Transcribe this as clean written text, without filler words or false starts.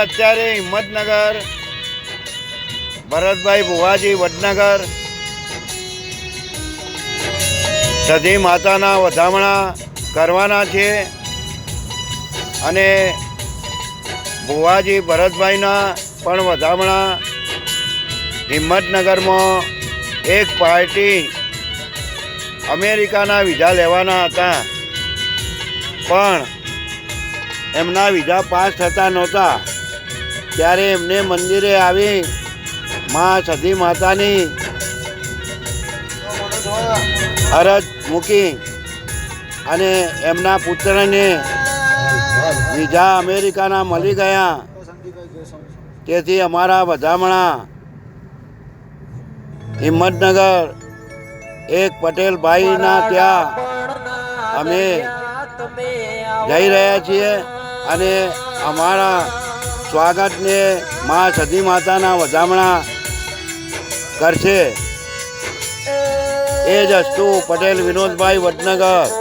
અત્યારે હિંમતનગર ભરતભાઈ ભુવાજી વડનગર સધી માતાના વધામણા કરવાના છે અને ભુવાજી ભરતભાઈના પણ વધામણા હિંમતનગરમાં એક પાર્ટી અમેરિકાના વિઝા લેવાના હતા, પણ એમના વિઝા પાસ થતા નહોતા. ત્યારે એમને મંદિરે આવી મા સધી માતાની અરજ મૂકી અને એમના પુત્રને વિઝા અમેરિકાના મળી ગયા. તેથી અમારા વધામણા હિંમતનગર એક પટેલ ભાઈના ત્યાં અમે જઈ રહ્યા છીએ અને અમારા સ્વાગતને મા સધી માતાના વધામણા કરશે. એ જ અસ્તુ. પટેલ વિનોદભાઈ વડનગર.